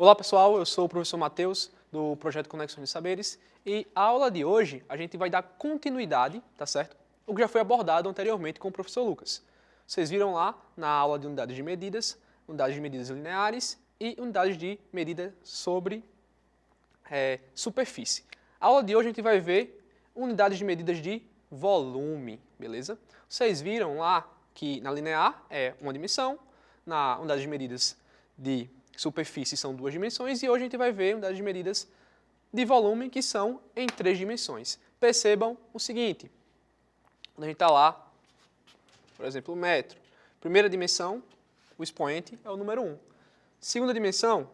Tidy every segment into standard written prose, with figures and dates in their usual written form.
Olá pessoal, eu sou o professor Matheus do projeto Conexões de Saberes e a aula de hoje a gente vai dar continuidade, tá certo? O que já foi abordado anteriormente com o professor Lucas. Vocês viram lá na aula de unidades de medidas lineares e unidades de medida sobre superfície. A aula de hoje a gente vai ver unidades de medidas de volume, beleza? Vocês viram lá que na linear é uma dimensão, na unidade de medidas de superfície são 2 dimensões e hoje a gente vai ver unidades de medidas de volume que são em 3 dimensões. Percebam o seguinte, quando a gente está lá, por exemplo, o metro, primeira dimensão, o expoente é o número 1. Segunda dimensão,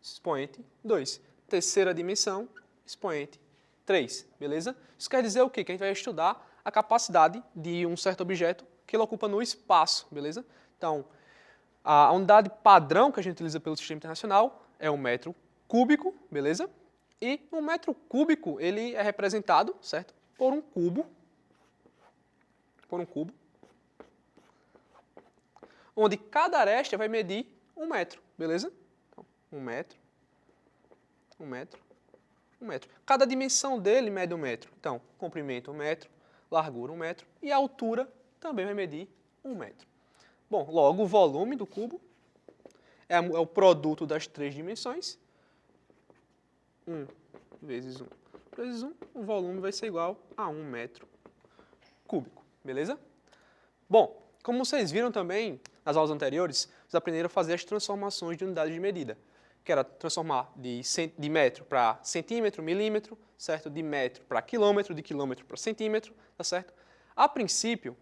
expoente 2. Terceira dimensão, expoente 3, beleza? Isso quer dizer o quê? Que a gente vai estudar a capacidade de um certo objeto que ele ocupa no espaço, beleza? Então, a unidade padrão que a gente utiliza pelo sistema internacional é o metro cúbico, beleza? E o metro cúbico, ele é representado, certo? Por um cubo, onde cada aresta vai medir 1 metro, beleza? Então, 1 metro, 1 metro, 1 metro. Cada dimensão dele mede 1 metro. Então, comprimento 1 metro, largura 1 metro e a altura também vai medir 1 metro. Bom, logo o volume do cubo é o produto das 3 dimensões. 1 vezes 1 vezes 1, o volume vai ser igual a 1 metro cúbico, beleza? Bom, como vocês viram também nas aulas anteriores, vocês aprenderam a fazer as transformações de unidade de medida, que era transformar de metro para centímetro, milímetro, certo? De metro para quilômetro, de quilômetro para centímetro, tá certo? A princípio,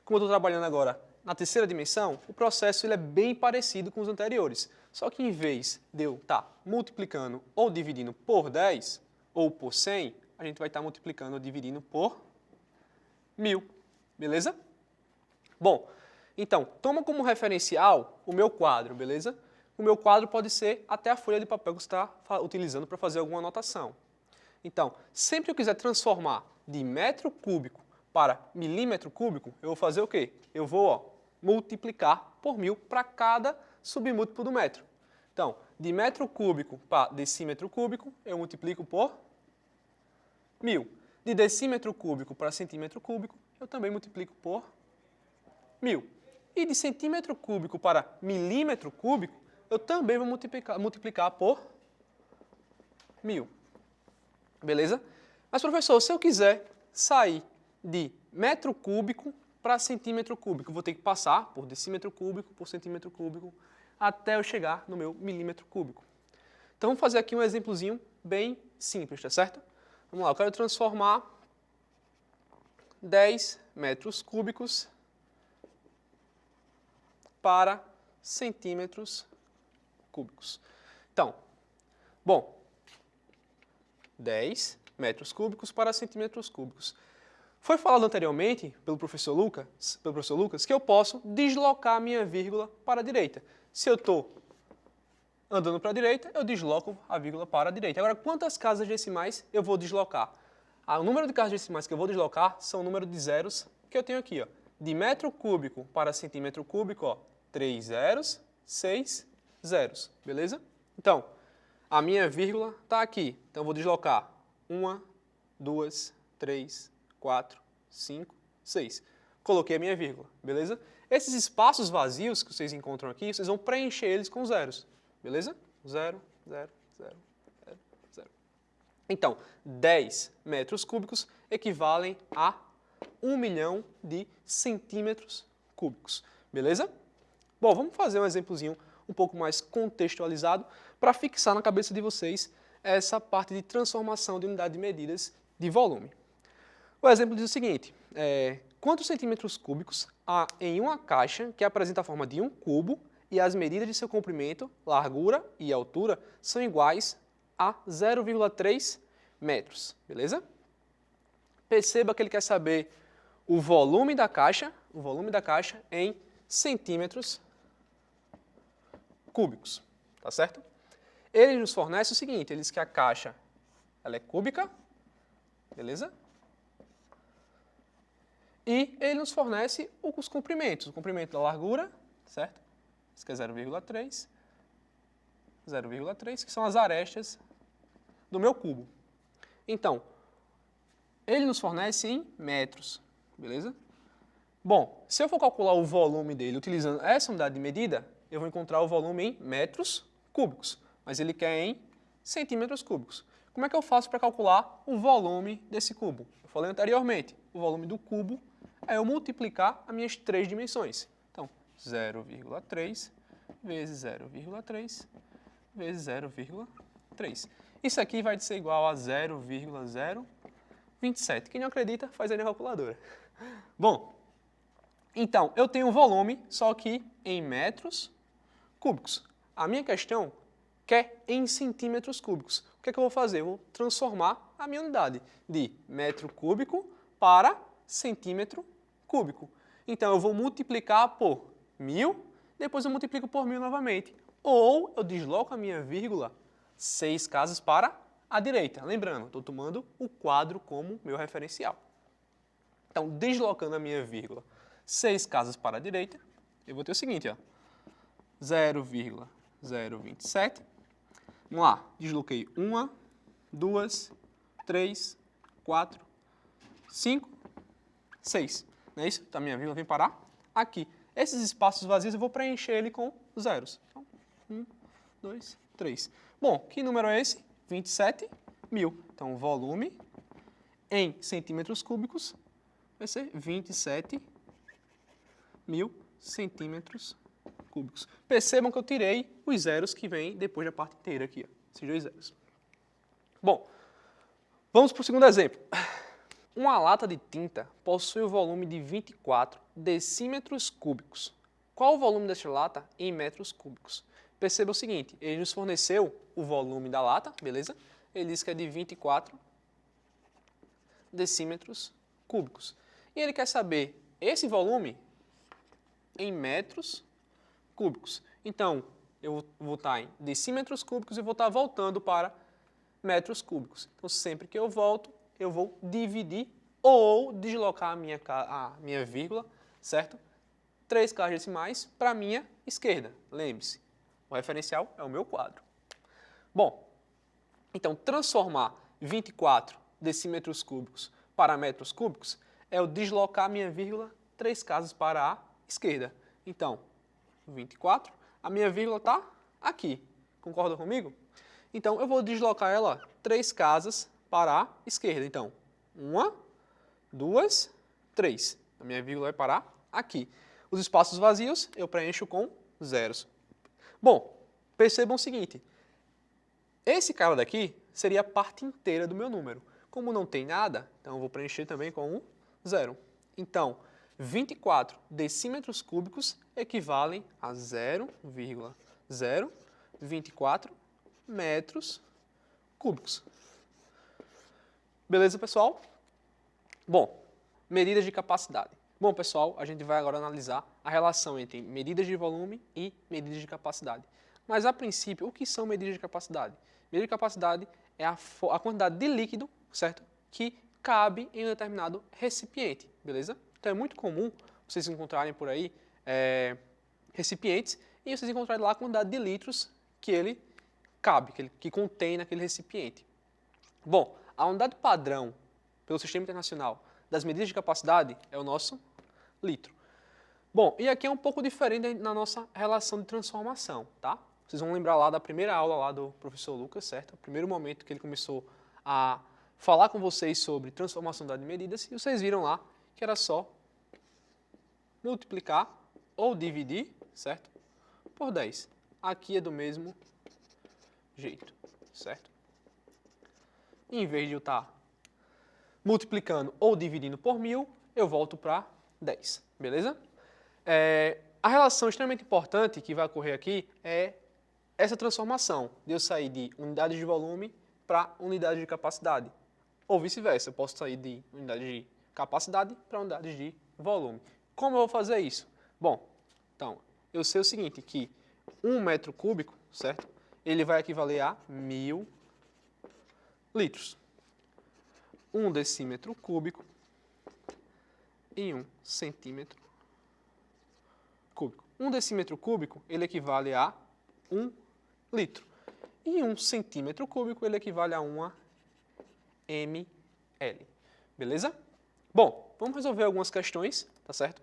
como eu estou trabalhando agora na terceira dimensão, o processo ele é bem parecido com os anteriores. Só que em vez de eu estar multiplicando ou dividindo por 10 ou por 100, a gente vai estar multiplicando ou dividindo por 1000. Beleza? Bom, então, toma como referencial o meu quadro, beleza? O meu quadro pode ser até a folha de papel que você está utilizando para fazer alguma anotação. Então, sempre que eu quiser transformar de metro cúbico para milímetro cúbico, eu vou fazer o quê? Eu vou multiplicar por 1000 para cada submúltiplo do metro. Então, de metro cúbico para decímetro cúbico, eu multiplico por 1000. De decímetro cúbico para centímetro cúbico, eu também multiplico por 1000. E de centímetro cúbico para milímetro cúbico, eu também vou multiplicar por 1000. Beleza? Mas, professor, se eu quiser sair de metro cúbico para centímetro cúbico, eu vou ter que passar por decímetro cúbico, por centímetro cúbico, até eu chegar no meu milímetro cúbico. Então, vamos fazer aqui um exemplozinho bem simples, tá certo? Vamos lá, eu quero transformar 10 metros cúbicos para centímetros cúbicos. Então, bom, 10 metros cúbicos para centímetros cúbicos. Foi falado anteriormente pelo professor Lucas que eu posso deslocar a minha vírgula para a direita. Se eu estou andando para a direita, eu desloco a vírgula para a direita. Agora, quantas casas decimais eu vou deslocar? O número de casas decimais que eu vou deslocar são o número de zeros que eu tenho aqui. Ó. De metro cúbico para centímetro cúbico, ó, 3 zeros, 6 zeros. Beleza? Então, a minha vírgula está aqui. Então, eu vou deslocar 1, 2, 3, 4, 5, 6. Coloquei a minha vírgula, beleza? Esses espaços vazios que vocês encontram aqui, vocês vão preencher eles com zeros, beleza? 0, 0, 0, 0, 0. Então, 10 metros cúbicos equivalem a 1 milhão de centímetros cúbicos, beleza? Bom, vamos fazer um exemplozinho um pouco mais contextualizado para fixar na cabeça de vocês essa parte de transformação de unidade de medidas de volume. O exemplo diz o seguinte, quantos centímetros cúbicos há em uma caixa que apresenta a forma de um cubo e as medidas de seu comprimento, largura e altura são iguais a 0,3 metros, beleza? Perceba que ele quer saber o volume da caixa em centímetros cúbicos, tá certo? Ele nos fornece o seguinte, ele diz que a caixa ela é cúbica, beleza? E ele nos fornece os comprimentos, o comprimento da largura, certo? Isso que é 0,3. 0,3, que são as arestas do meu cubo. Então, ele nos fornece em metros, beleza? Bom, se eu for calcular o volume dele utilizando essa unidade de medida, eu vou encontrar o volume em metros cúbicos, mas ele quer em centímetros cúbicos. Como é que eu faço para calcular o volume desse cubo? Eu falei anteriormente, o volume do cubo é eu multiplicar as minhas três dimensões. Então, 0,3 vezes 0,3 vezes 0,3. Isso aqui vai ser igual a 0,027. Quem não acredita, faz aí na calculadora. Bom, então, eu tenho um volume, só que em metros cúbicos. A minha questão quer em centímetros cúbicos. O que é que eu vou fazer? Eu vou transformar a minha unidade de metro cúbico para centímetro cúbico. Então, eu vou multiplicar por 1000, depois eu multiplico por 1000 novamente. Ou eu desloco a minha vírgula 6 casas para a direita. Lembrando, estou tomando o quadro como meu referencial. Então, deslocando a minha vírgula 6 casas para a direita, eu vou ter o seguinte, ó, 0,027. Vamos lá, desloquei 1, 2, 3, 4, 5, 6. Não é isso? Então, a minha vírgula vem parar aqui. Esses espaços vazios eu vou preencher ele com zeros. Então, 1, 2, 3. Bom, que número é esse? 27.000. Então, o volume em centímetros cúbicos vai ser 27.000 centímetros cúbicos. Percebam que eu tirei os zeros que vêm depois da parte inteira aqui, ó, esses dois zeros. Bom, vamos para o segundo exemplo. Uma lata de tinta possui o volume de 24 decímetros cúbicos. Qual o volume desta lata em metros cúbicos? Perceba o seguinte, ele nos forneceu o volume da lata, beleza? Ele diz que é de 24 decímetros cúbicos. E ele quer saber esse volume em metros cúbicos. Então, eu vou estar em decímetros cúbicos e vou estar voltando para metros cúbicos. Então, sempre que eu volto, eu vou dividir ou deslocar a minha vírgula, certo? 3 casas decimais para a minha esquerda. Lembre-se, o referencial é o meu quadro. Bom, então, transformar 24 decímetros cúbicos para metros cúbicos é eu deslocar a minha vírgula 3 casas para a esquerda. Então, 24, a minha vírgula está aqui. Concorda comigo? Então, eu vou deslocar ela 3 casas para a esquerda. Então, 1, 2, 3. A minha vírgula vai parar aqui. Os espaços vazios eu preencho com zeros. Bom, percebam o seguinte. Esse cara daqui seria a parte inteira do meu número. Como não tem nada, então eu vou preencher também com um zero. Então, 24 decímetros cúbicos equivalem a 0,024 metros cúbicos. Beleza, pessoal? Bom, medidas de capacidade. Bom, pessoal, a gente vai agora analisar a relação entre medidas de volume e medidas de capacidade. Mas, a princípio, o que são medidas de capacidade? Medida de capacidade é a quantidade de líquido, certo? Que cabe em um determinado recipiente, beleza? Então, é muito comum vocês encontrarem por aí recipientes e vocês encontrarem lá a quantidade de litros que ele cabe, que contém naquele recipiente. Bom, a unidade padrão pelo Sistema Internacional das medidas de capacidade é o nosso litro. Bom, e aqui é um pouco diferente na nossa relação de transformação, tá? Vocês vão lembrar lá da primeira aula lá do professor Lucas, certo? O primeiro momento que ele começou a falar com vocês sobre transformação de medidas, e vocês viram lá que era só multiplicar ou dividir, certo? Por 10. Aqui é do mesmo jeito, certo? Em vez de eu estar multiplicando ou dividindo por 1000, eu volto para 10, beleza? A relação extremamente importante que vai ocorrer aqui é essa transformação, de eu sair de unidades de volume para unidades de capacidade. Ou vice-versa, eu posso sair de unidades de capacidade para unidades de volume. Como eu vou fazer isso? Bom, então, eu sei o seguinte, que 1 metro cúbico, certo? Ele vai equivaler a 1000 litros. 1 decímetro cúbico em 1 centímetro cúbico. 1 decímetro cúbico, ele equivale a 1 litro. E 1 centímetro cúbico ele equivale a 1 ml. Beleza? Bom, vamos resolver algumas questões, tá certo?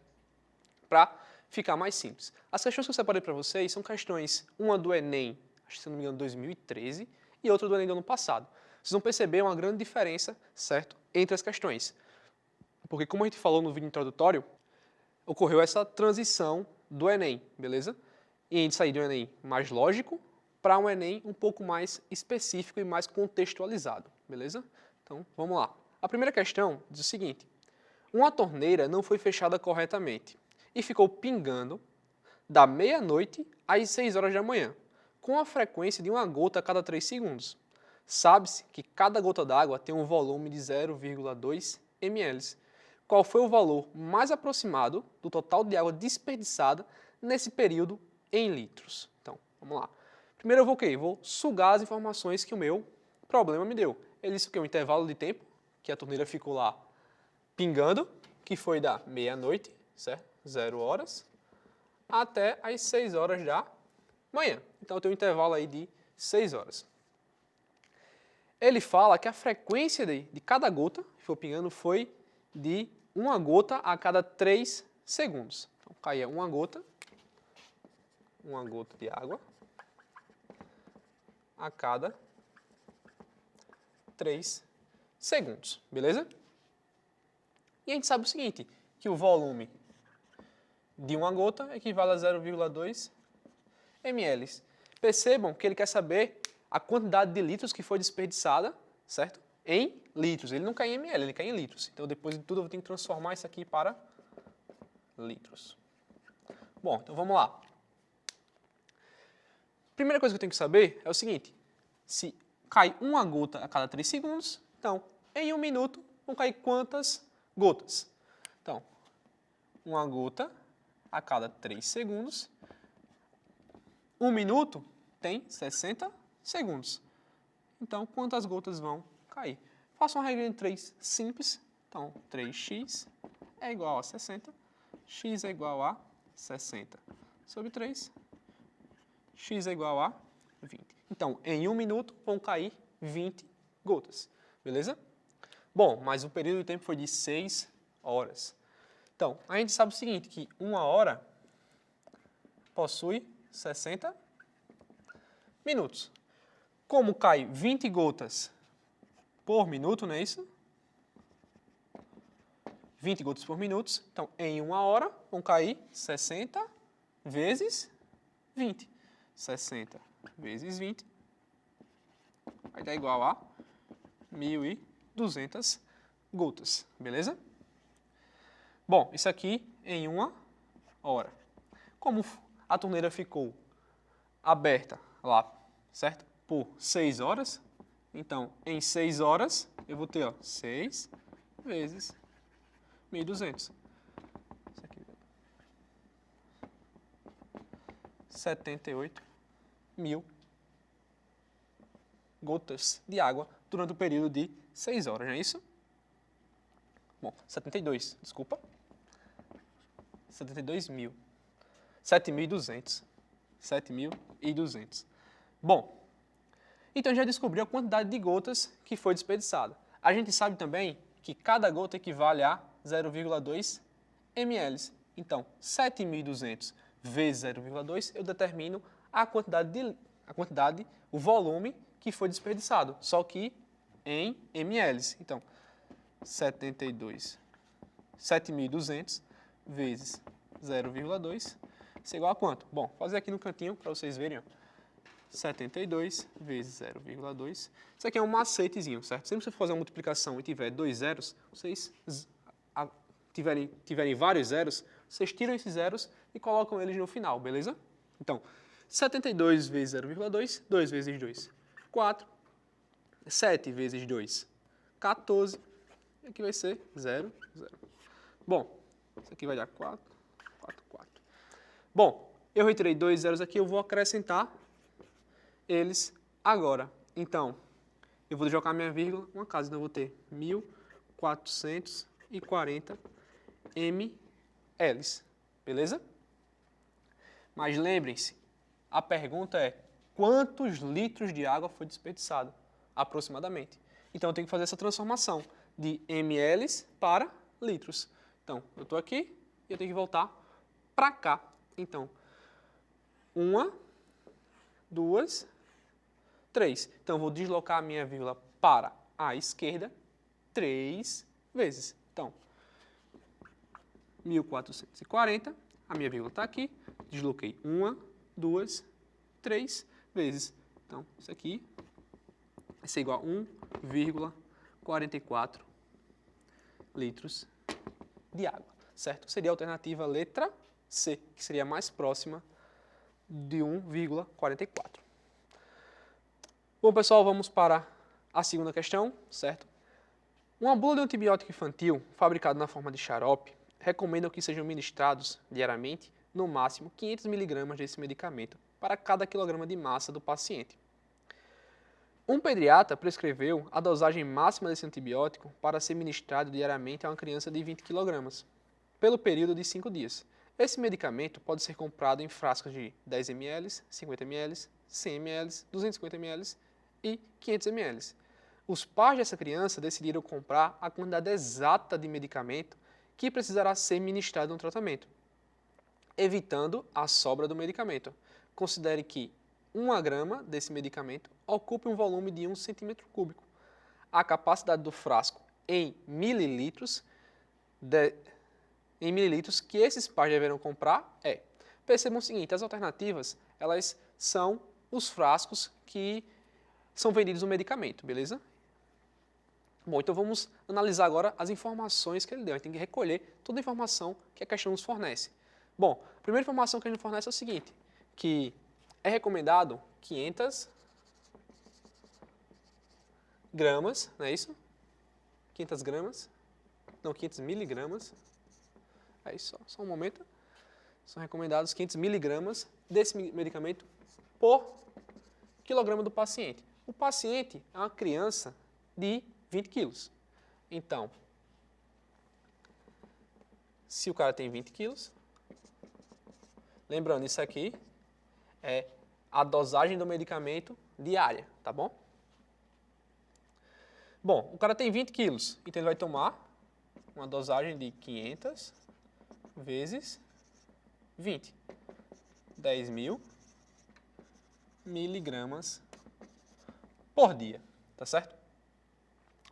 Para ficar mais simples. As questões que eu separei para vocês são questões, uma do Enem, acho que se não me engano 2013, e outra do Enem do ano passado. Vocês vão perceber uma grande diferença, certo, entre as questões. Porque como a gente falou no vídeo introdutório, ocorreu essa transição do Enem, beleza? E a gente saiu de um Enem mais lógico para um Enem um pouco mais específico e mais contextualizado, beleza? Então, vamos lá. A primeira questão diz o seguinte: uma torneira não foi fechada corretamente e ficou pingando da meia-noite às 6 horas da manhã, com a frequência de uma gota a cada 3 segundos. Sabe-se que cada gota d'água tem um volume de 0,2 ml. Qual foi o valor mais aproximado do total de água desperdiçada nesse período em litros? Então, vamos lá. Primeiro eu vou o quê? Vou sugar as informações que o meu problema me deu. Ele disse que o intervalo de tempo, que a torneira ficou lá pingando, que foi da meia-noite, certo? 0 horas, até as 6 horas da manhã. Então, eu tenho um intervalo aí de 6 horas. Ele fala que a frequência de cada gota que foi pingando foi de uma gota a cada 3 segundos. Então, caía uma gota de água a cada 3 segundos, beleza? E a gente sabe o seguinte, que o volume de uma gota equivale a 0,2 ml. Percebam que ele quer saber a quantidade de litros que foi desperdiçada, certo? Em litros. Ele não cai em ml, ele cai em litros. Então, depois de tudo, eu vou ter que transformar isso aqui para litros. Bom, então vamos lá. Primeira coisa que eu tenho que saber é o seguinte. Se cai uma gota a cada 3 segundos, então, em 1 minuto, vão cair quantas gotas? Então, uma gota a cada 3 segundos. 1 minuto tem 60 segundos. Então, quantas gotas vão cair? Faço uma regra de 3 simples. Então, 3x é igual a 60. X é igual a 60 sobre 3. X é igual a 20. Então, em 1 minuto vão cair 20 gotas. Beleza? Bom, mas o período de tempo foi de 6 horas. Então, a gente sabe o seguinte, que 1 hora possui 60 minutos. Como cai 20 gotas por minuto, não é isso? 20 gotas por minuto, então em 1 hora vão cair 60 vezes 20. 60 vezes 20 vai dar igual a 1.200 gotas, beleza? Bom, isso aqui em 1 hora. Como a torneira ficou aberta lá, certo? Por 6 horas, então em 6 horas eu vou ter, ó, 6 vezes 1.200. Isso aqui 78.000 gotas de água durante o período de 6 horas, não é isso? Bom, 72, desculpa. 72.000. 7.200. 7.200. Bom, então já descobriu a quantidade de gotas que foi desperdiçada. A gente sabe também que cada gota equivale a 0,2 ml. Então, 7.200 vezes 0,2, eu determino a quantidade, o volume que foi desperdiçado, só que em ml. Então, 7.200 vezes 0,2, isso é igual a quanto? Bom, vou fazer aqui no cantinho para vocês verem, ó. 72 vezes 0,2. Isso aqui é um macetezinho, certo? Sempre que você for fazer uma multiplicação e tiver 2 zeros, vocês tiverem vários zeros, vocês tiram esses zeros e colocam eles no final, beleza? Então, 72 vezes 0,2, 2 vezes 2, 4. 7 vezes 2, 14. E aqui vai ser 0, 0. Bom, isso aqui vai dar 4, 4, 4. Bom, eu retirei 2 zeros aqui, eu vou acrescentar eles agora. Então, eu vou jogar minha vírgula, uma casa, então eu vou ter 1.440 ml. Beleza? Mas lembrem-se, a pergunta é quantos litros de água foi desperdiçado, aproximadamente. Então, eu tenho que fazer essa transformação de ml para litros. Então, eu estou aqui e eu tenho que voltar para cá. Então, 1, 2, 3. Então, eu vou deslocar a minha vírgula para a esquerda 3 vezes. Então, 1440, a minha vírgula está aqui, desloquei 1, 2, 3 vezes. Então, isso aqui vai ser igual a 1,44 litros de água, certo? Seria a alternativa letra C, que seria mais próxima de 1,44. Bom, pessoal, vamos para a segunda questão, certo? Uma bula de um antibiótico infantil, fabricado na forma de xarope, recomendam que sejam ministrados diariamente, no máximo, 500 mg desse medicamento para cada quilograma de massa do paciente. Um pediatra prescreveu a dosagem máxima desse antibiótico para ser ministrado diariamente a uma criança de 20 kg, pelo período de 5 dias. Esse medicamento pode ser comprado em frascos de 10 ml, 50 ml, 100 ml, 250 ml e 500 ml. Os pais dessa criança decidiram comprar a quantidade exata de medicamento que precisará ser ministrado no tratamento, evitando a sobra do medicamento. Considere que 1 grama desse medicamento ocupe um volume de 1 cm3. A capacidade do frasco em mililitros que esses pais deverão comprar é... Percebam o seguinte, as alternativas, elas são os frascos que são vendidos no medicamento, beleza? Bom, então vamos analisar agora as informações que ele deu. A gente tem que recolher toda a informação que a questão nos fornece. Bom, a primeira informação que a gente fornece é o seguinte, que é recomendado 500 gramas, não é isso? 500 gramas, não, 500 miligramas, é isso, só um momento. São recomendados 500 miligramas desse medicamento por quilograma do paciente. O paciente é uma criança de 20 quilos. Então, se o cara tem 20 quilos, lembrando, isso aqui é a dosagem do medicamento diária, tá bom? Bom, o cara tem 20 quilos, então ele vai tomar uma dosagem de 500 vezes 20. 10.000 miligramas por dia, tá certo?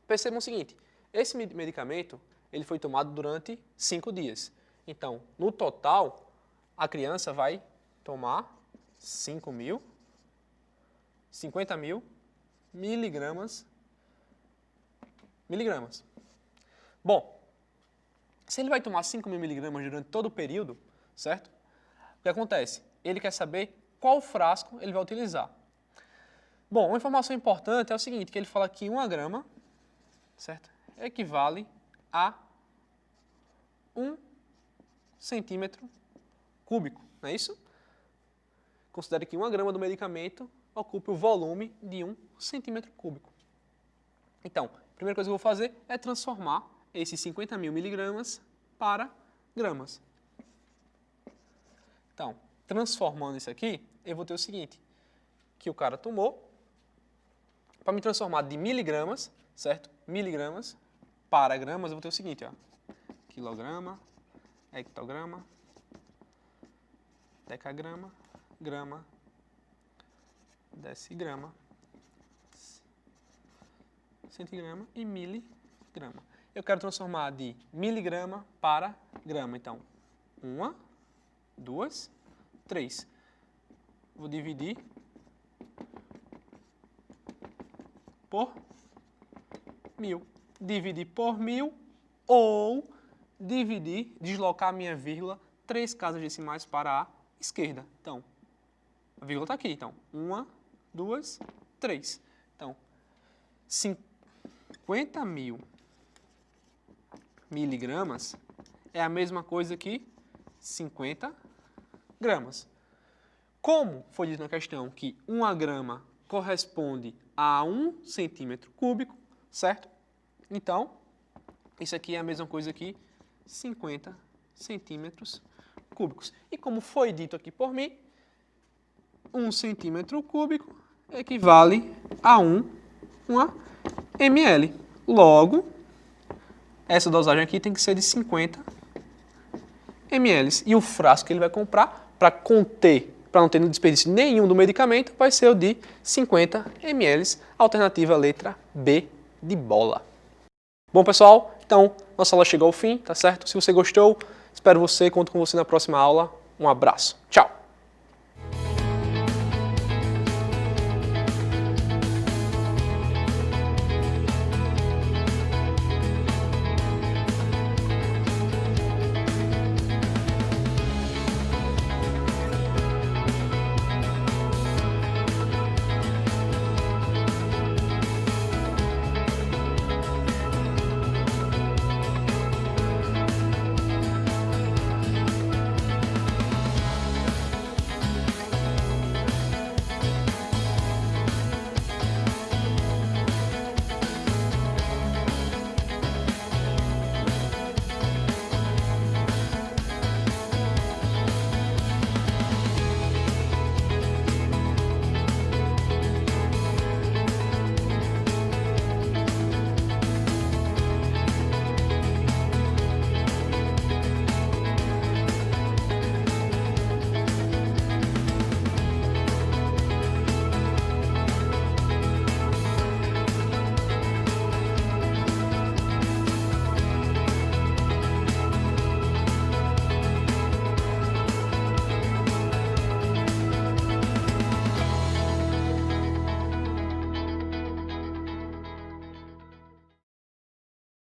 Percebam o seguinte, esse medicamento ele foi tomado durante 5 dias. Então, no total, a criança vai tomar 50 mil miligramas. Bom, se ele vai tomar 5.000 miligramas durante todo o período, certo? O que acontece? Ele quer saber qual frasco ele vai utilizar. Bom, uma informação importante é o seguinte, que ele fala que 1 grama, certo? Equivale a 1 centímetro cúbico, não é isso? Considere que 1 grama do medicamento ocupa o volume de 1 centímetro cúbico. Então, a primeira coisa que eu vou fazer é transformar esses 50 mil miligramas para gramas. Então, transformando isso aqui, eu vou ter o seguinte, que o cara tomou, para me transformar de miligramas, certo? Miligramas para gramas, eu vou ter o seguinte, ó, quilograma, hectograma, decagrama, grama, decigrama, centigrama e miligrama. Eu quero transformar de miligrama para grama. Então, 1, 2, 3. Vou dividir por 1.000. Dividir por 1.000 ou deslocar a minha vírgula 3 casas decimais para a esquerda. Então, a vírgula está aqui. Então, 1, 2, 3. Então, 50 mil miligramas é a mesma coisa que 50 gramas. Como foi dito na questão que 1 grama corresponde a 1 centímetro cúbico, certo? Então, isso aqui é a mesma coisa que 50 centímetros cúbicos. E como foi dito aqui por mim, 1 centímetro cúbico equivale a uma ml. Logo, essa dosagem aqui tem que ser de 50 ml. E o frasco que ele vai comprar para não ter desperdício nenhum do medicamento, vai ser o de 50 ml, alternativa letra B de bola. Bom, pessoal, então nossa aula chegou ao fim, tá certo? Se você gostou, espero você, conto com você na próxima aula. Um abraço. Tchau!